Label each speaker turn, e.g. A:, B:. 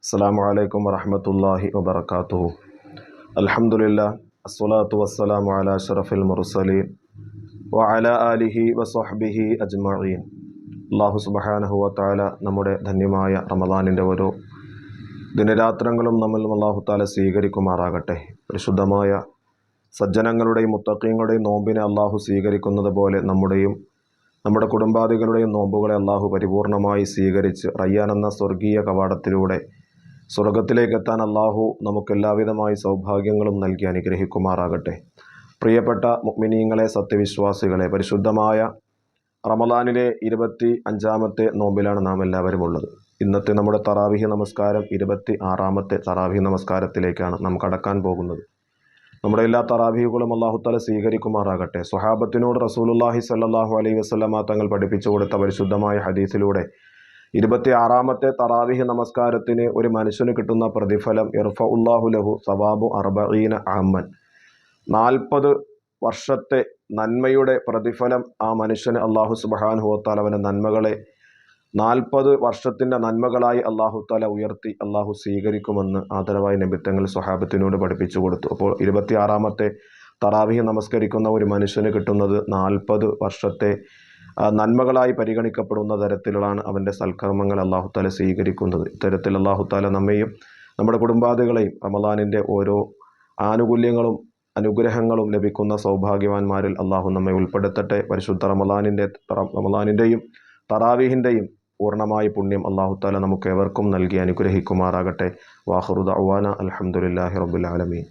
A: അസ്സലാമു അലൈക്കും വറഹ്മത്തുള്ളാഹി വബറകാതുഹു. അൽഹംദുലില്ലാഹ് അസ്സലാത്തു വസ്സലാമു അലാ അഷ്റഫിൽ മുർസലീൻ വഅലാ ആലിഹി വസ്വഹ്ബിഹി അജ്മഈൻ. അല്ലാഹു സുബ്ഹാനഹു വ തആല നമ്മുടെ ധന്യമായ റമദാനിൻ്റെ ഓരോ ദിനരാത്രങ്ങളും നമ്മൾ അല്ലാഹു തആല സ്വീകരിക്കുമാറാകട്ടെ. പരിശുദ്ധമായ സജ്ജനങ്ങളുടെയും മുത്തഖീങ്ങളുടെയും നോമ്പിനെ അല്ലാഹു സ്വീകരിക്കുന്നത് പോലെ നമ്മുടെ കുടുംബാദികളുടെയും നോമ്പുകളെ അല്ലാഹു പരിപൂർണമായി സ്വീകരിച്ച് റയ്യാൻ എന്ന സ്വർഗീയ കവാടത്തിലൂടെ സ്വർഗത്തിലേക്ക് എത്താൻ അല്ലാഹു നമുക്ക് എല്ലാവിധമായ സൗഭാഗ്യങ്ങളും നൽകി അനുഗ്രഹിക്കുമാറാകട്ടെ. പ്രിയപ്പെട്ട മുഅ്മിനീങ്ങളെ, സത്യവിശ്വാസികളെ, പരിശുദ്ധമായ റമദാനിലെ 25ാമത്തെ നോമ്പിലാണ് നാം എല്ലാവരും ഉള്ളത്. ഇന്നത്തെ നമ്മുടെ തറാവീഹ് നമസ്കാരം 26ാമത്തെ തറാവീഹ് നമസ്കാരത്തിലേക്കാണ് നാം കടക്കാൻ പോകുന്നത്. നമ്മുടെ എല്ലാ തറാവീഹുകളും അല്ലാഹു തആല സ്വീകരിക്കുമാറാകട്ടെ. സ്വഹാബത്തിനോട് റസൂലുള്ളാഹി സ്വല്ലല്ലാഹു അലൈഹി വസല്ലമ തങ്ങൾ പഠിപ്പിച്ചു കൊടുത്ത പരിശുദ്ധമായ ഹദീസിലൂടെ 26ാമത്തെ തറാവീഹ് നമസ്കാരത്തിന് ഒരു മനുഷ്യന് കിട്ടുന്ന പ്രതിഫലം ഇർഫഉല്ലാഹു ലഹു സവാബു 40 ആമൻ, 40 വർഷത്തെ നന്മയുടെ പ്രതിഫലം ആ മനുഷ്യന് അല്ലാഹു സുബ്ഹാനഹു വ തആല അവൻ്റെ നന്മകളെ 40 വർഷത്തിൻ്റെ നന്മകളായി അല്ലാഹു തആല ഉയർത്തി അല്ലാഹു സ്വീകരിക്കുമെന്ന് ആദരവായി നബിത്തങ്ങൾ സ്വഹാബത്തിനോട് പഠിപ്പിച്ചു കൊടുത്തു. അപ്പോൾ 26ാമത്തെ തറാവീഹ് നമസ്കരിക്കുന്ന ഒരു മനുഷ്യന് കിട്ടുന്നത് 40 വർഷത്തെ നന്മകളായി പരിഗണിക്കപ്പെടുന്ന തരത്തിലാണ് അവൻ്റെ സൽക്കർമ്മങ്ങൾ അല്ലാഹു തആല സ്വീകരിക്കുന്നത്. ഇത്തരത്തിൽ അല്ലാഹു തആല നമ്മെയും നമ്മുടെ കുടുംബാദികളെയും റമദാനിൻ്റെ ഓരോ അനുഗ്രഹങ്ങളും ലഭിക്കുന്ന സൗഭാഗ്യവാന്മാരിൽ അല്ലാഹു നമ്മെ ഉൾപ്പെടുത്തട്ടെ. പരിശുദ്ധ റമദാനിൻ്റെയും തറാവീഹിൻ്റെയും പൂർണ്ണമായ പുണ്യം അല്ലാഹു തആല നമുക്ക് ഏവർക്കും നൽകി അനുഗ്രഹിക്കുമാറാകട്ടെ. വാഖിറു ദഅ്വാന അൽഹംദുലില്ലാഹി റബ്ബിൽ ആലമീൻ.